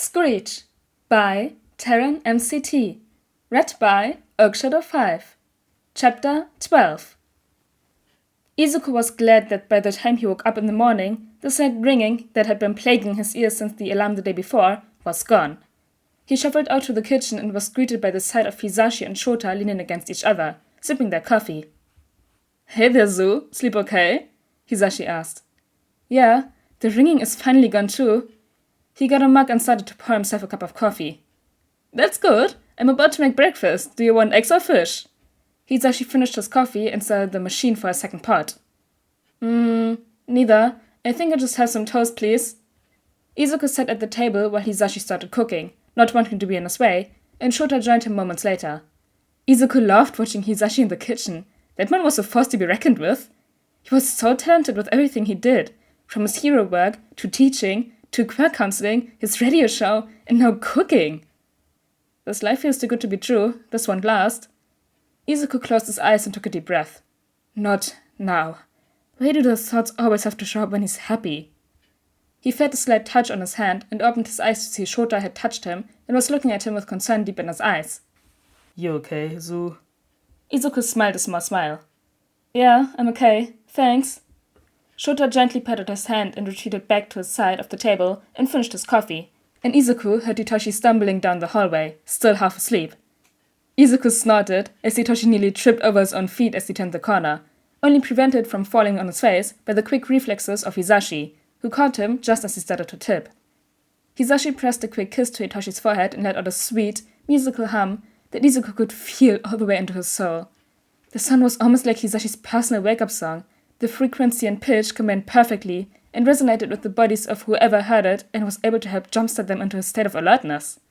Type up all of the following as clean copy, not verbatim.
Screech by TarynMcT. Read by Oakshadow5. Chapter 12. Izuku was glad that by the time he woke up in the morning, the slight ringing that had been plaguing his ears since the alarm the day before was gone. He shuffled out to the kitchen and was greeted by the sight of Hisashi and Shota leaning against each other, sipping their coffee. "Hey there, Zoo. Sleep okay?" Hisashi asked. "Yeah, the ringing is finally gone too." He got a mug and started to pour himself a cup of coffee. "That's good. I'm about to make breakfast. Do you want eggs or fish?" Hisashi finished his coffee and started the machine for a second pot. Neither. I think I'll just have some toast, please." Izuku sat at the table while Hisashi started cooking, not wanting to be in his way, and Shota joined him moments later. Izuku loved watching Hisashi in the kitchen. That man was a force to be reckoned with. He was so talented with everything he did, from his hero work, to teaching, to quirk counseling, his radio show, and now cooking. This life feels too good to be true. This won't last. Izuku closed his eyes and took a deep breath. Not now. Why do those thoughts always have to show up when he's happy? He felt a slight touch on his hand and opened his eyes to see Shota had touched him and was looking at him with concern deep in his eyes. "You okay, Zoo?" Izuku smiled a small smile. "Yeah, I'm okay. Thanks." Shota gently patted his hand and retreated back to his side of the table and finished his coffee, and Izuku heard Hitoshi stumbling down the hallway, still half asleep. Izuku snorted as Hitoshi nearly tripped over his own feet as he turned the corner, only prevented from falling on his face by the quick reflexes of Hisashi, who caught him just as he started to tip. Hisashi pressed a quick kiss to Hitoshi's forehead and let out a sweet, musical hum that Izuku could feel all the way into his soul. The song was almost like Hisashi's personal wake-up song. The frequency and pitch combined perfectly and resonated with the bodies of whoever heard it and was able to help jumpstart them into a state of alertness.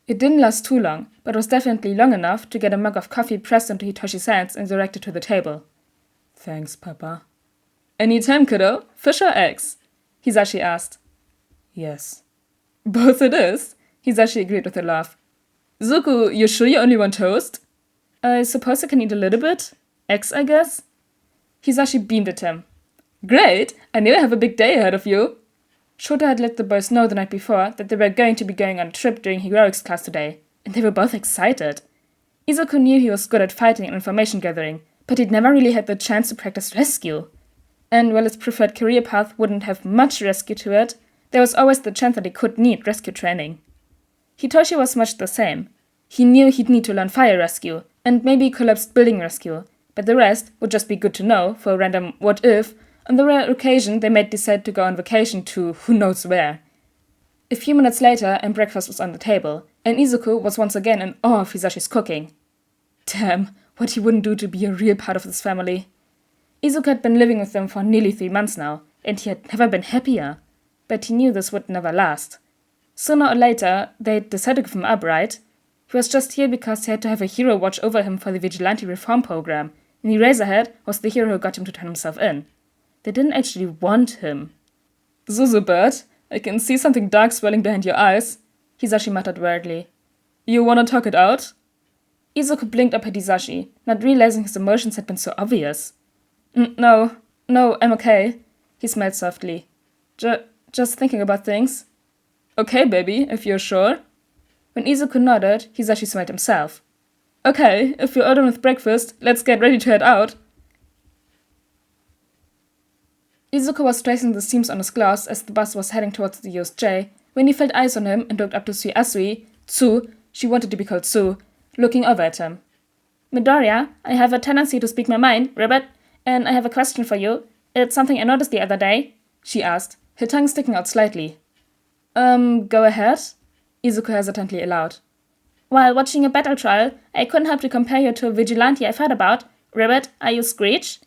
It didn't last too long, but was definitely long enough to get a mug of coffee pressed into Hitoshi's hands and directed to the table. "Thanks, Papa." "Anytime, kiddo. Fish or eggs?" Hisashi asked. "Yes." "Both it is," Hisashi agreed with a laugh. "Zuku, you sure you only want toast?" "I suppose I can eat a little bit. Eggs, I guess." Hisashi beamed at him. "Great! I knew I have a big day ahead of you." Shota had let the boys know the night before that they were going to be going on a trip during heroics class today, and they were both excited. Izuku knew he was good at fighting and information gathering, but he'd never really had the chance to practice rescue. And while his preferred career path wouldn't have much rescue to it, there was always the chance that he could need rescue training. Hitoshi was much the same. He knew he'd need to learn fire rescue, and maybe collapsed building rescue, but the rest would just be good to know for a random what-if on the rare occasion they might decide to go on vacation to who knows where. A few minutes later and breakfast was on the table, and Izuku was once again in awe of Hisashi's cooking. Damn, what he wouldn't do to be a real part of this family. Izuku had been living with them for nearly 3 months now, and he had never been happier. But he knew this would never last. Sooner or later, they'd decide to give him up, right? He was just here because he had to have a hero watch over him for the vigilante reform program, and Eraserhead was the hero who got him to turn himself in. They didn't actually want him. "Zuzubert, I can see something dark swelling behind your eyes," Hisashi muttered weirdly. "You wanna talk it out?" Izuku blinked up at Hisashi, not realizing his emotions had been so obvious. No, I'm okay," he smiled softly. Just thinking about things." "Okay, baby, if you're sure." When Izuku nodded, Hisashi smiled himself. "Okay, if you're all done with breakfast, let's get ready to head out." Izuku was tracing the seams on his gloves as the bus was heading towards the USJ when he felt eyes on him and looked up to see Asui, Tsu, she wanted to be called Tsu, looking over at him. "Midoriya, I have a tendency to speak my mind, Ribbit, and I have a question for you. It's something I noticed the other day," she asked, her tongue sticking out slightly. Go ahead," Izuku hesitantly allowed. "While watching a battle trial, I couldn't help to compare you to a vigilante I've heard about. Ribbit, are you Screech?"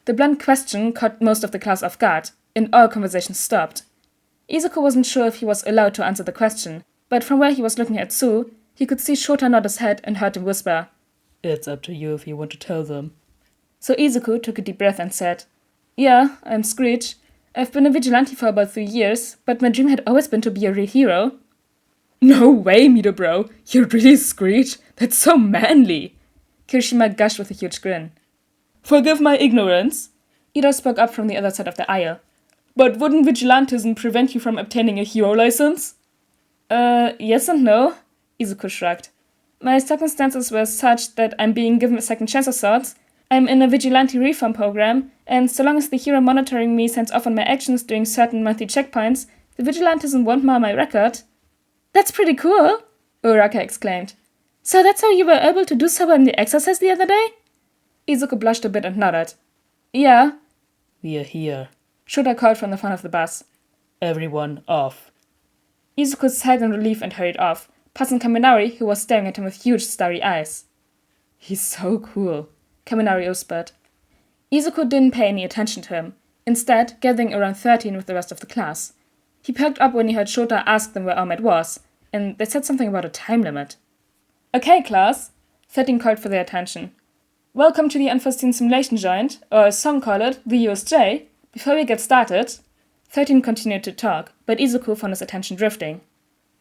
The blunt question caught most of the class off guard, and all conversations stopped. Izuku wasn't sure if he was allowed to answer the question, but from where he was looking at Tsu, he could see Shota nod his head and heard him whisper, "It's up to you if you want to tell them." So Izuku took a deep breath and said, "Yeah, I'm Screech. I've been a vigilante for about 3 years, but my dream had always been to be a real hero." "No way, Mido bro. You're really Screech? That's so manly." Kirishima gushed with a huge grin. "Forgive my ignorance," Ida spoke up from the other side of the aisle. "But wouldn't vigilantism prevent you from obtaining a hero license?" Yes and no, Izuku shrugged. My circumstances were such that I'm being given a second chance of sorts. I'm in a vigilante reform program, and so long as the hero monitoring me signs off on my actions during certain monthly checkpoints, the vigilantism won't mar my record. That's pretty cool, Uraraka exclaimed. So that's how you were able to do so well in the exercise the other day? Izuku blushed a bit and nodded. Yeah. We are here. Shota called from the front of the bus. Everyone off. Izuku sighed in relief and hurried off, passing Kaminari, who was staring at him with huge starry eyes. He's so cool, Kaminari whispered. Izuku didn't pay any attention to him, instead gathering around 13 with the rest of the class. He perked up when he heard Shota ask them where Ahmed was, and they said something about a time limit. Okay, class, 13 called for their attention. Welcome to the Unforeseen Simulation Joint, or as some call it, the USJ. Before we get started, 13 continued to talk, but Izuku found his attention drifting.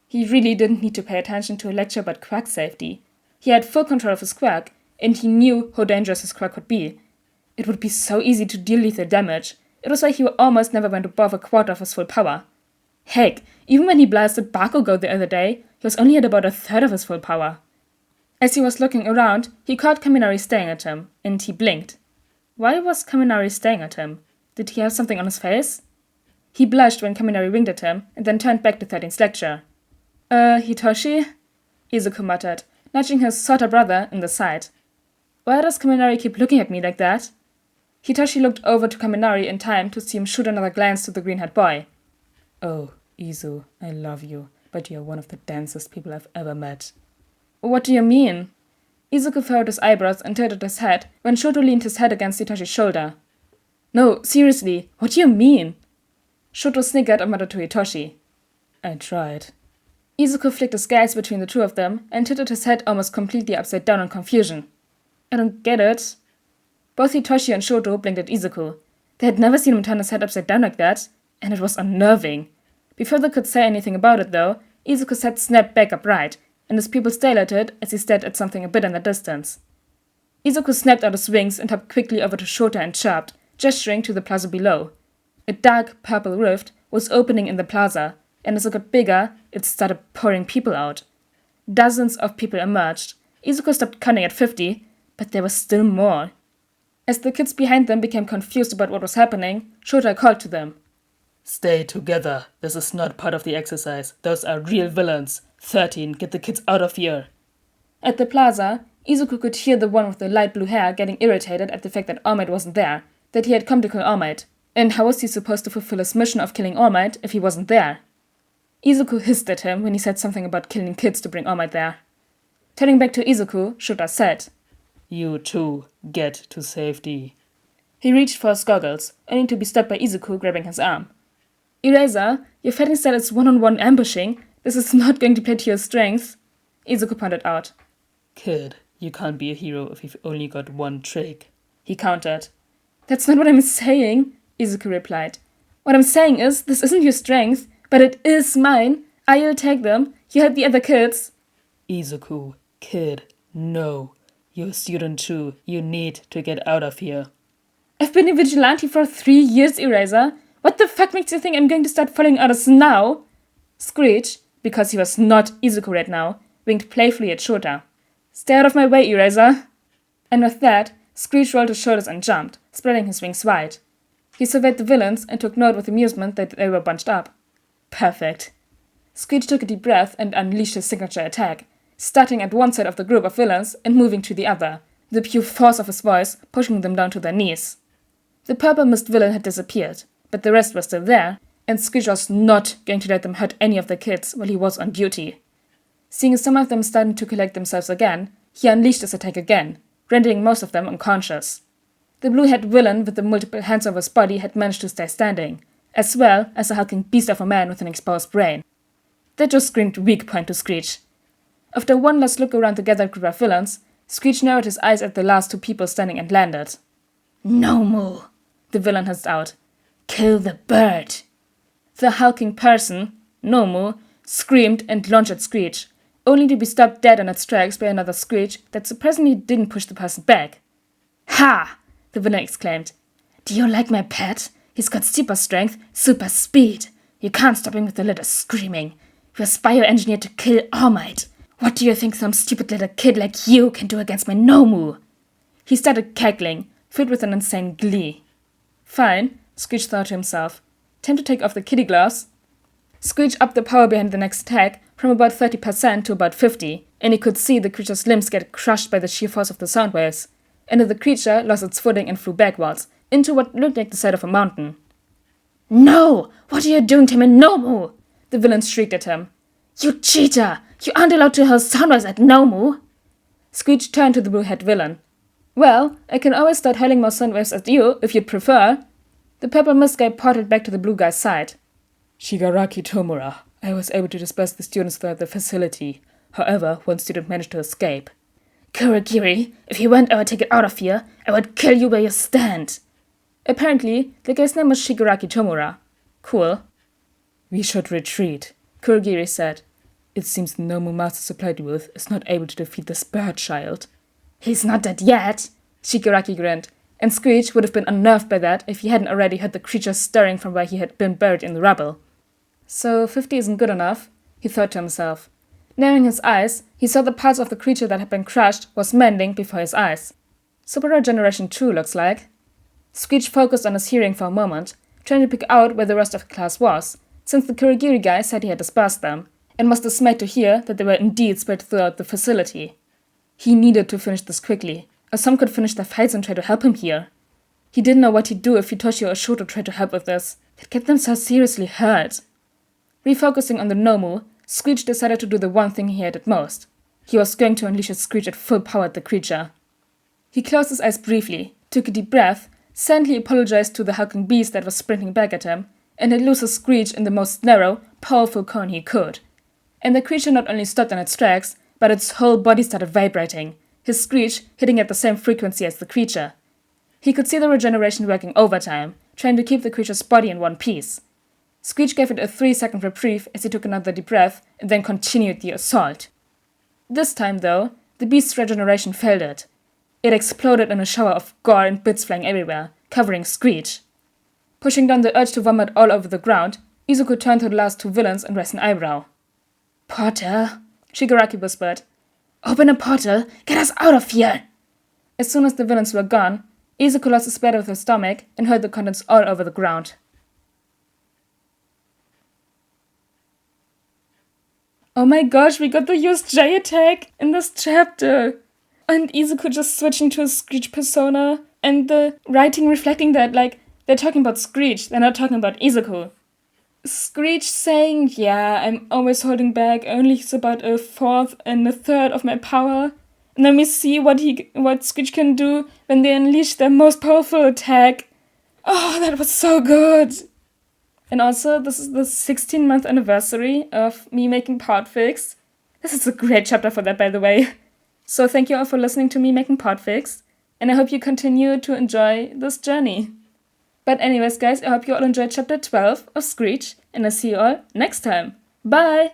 He really didn't need to pay attention to a lecture about quack safety. He had full control of his quack, and he knew how dangerous his quack could be. It would be so easy to deal lethal damage. It was why he almost never went above a quarter of his full power. Heck, even when he blasted Bakugo the other day, he was only at about a third of his full power. As he was looking around, he caught Kaminari staring at him, and he blinked. Why was Kaminari staring at him? Did he have something on his face? He blushed when Kaminari winked at him, and then turned back to 13's lecture. Hitoshi? Izuku muttered, nudging his Sota brother in the side. Why does Kaminari keep looking at me like that? Hitoshi looked over to Kaminari in time to see him shoot another glance to the green-haired boy. Oh, Izu, I love you, but you're one of the densest people I've ever met. What do you mean? Izuku furrowed his eyebrows and tilted his head when Shoto leaned his head against Hitoshi's shoulder. No, seriously, what do you mean? Shoto snickered and muttered to Hitoshi. I tried. Izuku flicked his gaze between the two of them and tilted his head almost completely upside down in confusion. I don't get it. Both Hitoshi and Shoto blinked at Izuku. They had never seen him turn his head upside down like that, and it was unnerving. Before they could say anything about it, though, Izuku's head snapped back upright, and his pupils dilated as he stared at something a bit in the distance. Izuku snapped out his wings and hopped quickly over to Shota and chirped, gesturing to the plaza below. A dark purple rift was opening in the plaza, and as it got bigger, it started pouring people out. Dozens of people emerged. Izuku stopped counting at 50, but there were still more. As the kids behind them became confused about what was happening, Shota called to them. Stay together. This is not part of the exercise. Those are real villains. 13, get the kids out of here. At the plaza, Izuku could hear the one with the light blue hair getting irritated at the fact that All Might wasn't there, that he had come to kill All Might. And how was he supposed to fulfill his mission of killing All Might if he wasn't there? Izuku hissed at him when he said something about killing kids to bring All Might there. Turning back to Izuku, Shota said, You too, get to safety. He reached for his goggles, only to be stopped by Izuku grabbing his arm. Eraser, your fighting style is one-on-one ambushing. This is not going to play to your strengths, Izuku pointed out. Kid, you can't be a hero if you've only got one trick, he countered. That's not what I'm saying, Izuku replied. What I'm saying is, this isn't your strength, but it is mine. I'll take them. You help the other kids. Izuku, kid, no. You're a student too. You need to get out of here. I've been a vigilante for 3 years, Eraser. What the fuck makes you think I'm going to start following orders now? Screech, because he was not Izuku right now, winked playfully at Shota. Stay out of my way, Eraser. And with that, Screech rolled his shoulders and jumped, spreading his wings wide. He surveyed the villains and took note with amusement that they were bunched up. Perfect. Screech took a deep breath and unleashed his signature attack, starting at one side of the group of villains and moving to the other, the pure force of his voice pushing them down to their knees. The purple mist villain had disappeared, but the rest were still there, and Screech was not going to let them hurt any of the kids while he was on duty. Seeing some of them starting to collect themselves again, he unleashed his attack again, rendering most of them unconscious. The blue-haired villain with the multiple hands over his body had managed to stay standing, as well as a hulking beast of a man with an exposed brain. That just screamed weak point to Screech. After one last look around the gathered group of villains, Screech narrowed his eyes at the last two people standing and landed. No more, the villain hissed out. Kill the bird. The hulking person, Nomu, screamed and lunged at Screech, only to be stopped dead in its tracks by another Screech that surprisingly didn't push the person back. Ha! The villain exclaimed. Do you like my pet? He's got super strength, super speed. You can't stop him with a little screaming. was bioengineered to kill All Might. What do you think some stupid little kid like you can do against my Nomu? He started cackling, filled with an insane glee. Fine, Screech thought to himself. Time to take off the kitty gloves. Screech upped the power behind the next attack from about 30% to about 50%, and he could see the creature's limbs get crushed by the sheer force of the sound waves. And then the creature lost its footing and flew backwards, into what looked like the side of a mountain. No! What are you doing to my Nomu? The villain shrieked at him. You cheater! You aren't allowed to hurl sound waves at Nomu! Screech turned to the blue-haired villain. Well, I can always start hurling more sound waves at you, if you'd prefer. The purple mist guy ported back to the blue guy's side. Shigaraki Tomura. I was able to disperse the students throughout the facility. However, one student managed to escape. Kurogiri, if you weren't ever taken out of here, I would kill you where you stand. Apparently, the guy's name was Shigaraki Tomura. Cool. We should retreat, Kurogiri said. It seems the Nomu Master supplied you with is not able to defeat this bird child. He's not dead yet, Shigaraki grinned, and Screech would have been unnerved by that if he hadn't already heard the creature stirring from where he had been buried in the rubble. So 50 isn't good enough, he thought to himself. Narrowing his eyes, he saw the parts of the creature that had been crushed was mending before his eyes. Super Regeneration 2 looks like. Screech focused on his hearing for a moment, trying to pick out where the rest of the class was, since the Kurogiri guy said he had dispersed them, and was dismayed to hear that they were indeed spread throughout the facility. He needed to finish this quickly, or some could finish their fights and try to help him here. He didn't know what he'd do if Hitoshi or Shoto tried to help with this. They'd get themselves seriously hurt. Refocusing on the Nomu, Screech decided to do the one thing he hated most. He was going to unleash his Screech at full power at the creature. He closed his eyes briefly, took a deep breath, silently apologized to the hulking beast that was sprinting back at him, and let loose his Screech in the most narrow, powerful cone he could. And the creature not only stopped on its tracks, but its whole body started vibrating, his Screech hitting at the same frequency as the creature. He could see the regeneration working overtime, trying to keep the creature's body in one piece. Screech gave it a 3-second reprieve as he took another deep breath and then continued the assault. This time, though, the beast's regeneration failed it. It exploded in a shower of gore and bits flying everywhere, covering Screech. Pushing down the urge to vomit all over the ground, Izuku turned to the last two villains and raised an eyebrow. Portal? Shigaraki whispered. Open a portal! Get us out of here! As soon as the villains were gone, Izuku lost his bladder with his stomach and hurled the contents all over the ground. Oh my gosh, we got the USJ attack in this chapter! And Izuku just switching to a Screech persona, and the writing reflecting that, like, they're talking about Screech, they're not talking about Izuku. Screech saying, yeah, I'm always holding back, only it's about 1/4 and 1/3 of my power. And then we see what Screech can do when they unleash their most powerful attack. Oh, that was so good! And also, this is the 16-month anniversary of me making podfics. This is a great chapter for that, by the way. So thank you all for listening to me making podfics, and I hope you continue to enjoy this journey. But anyways, guys, I hope you all enjoyed chapter 12 of Screech, and I'll see you all next time. Bye!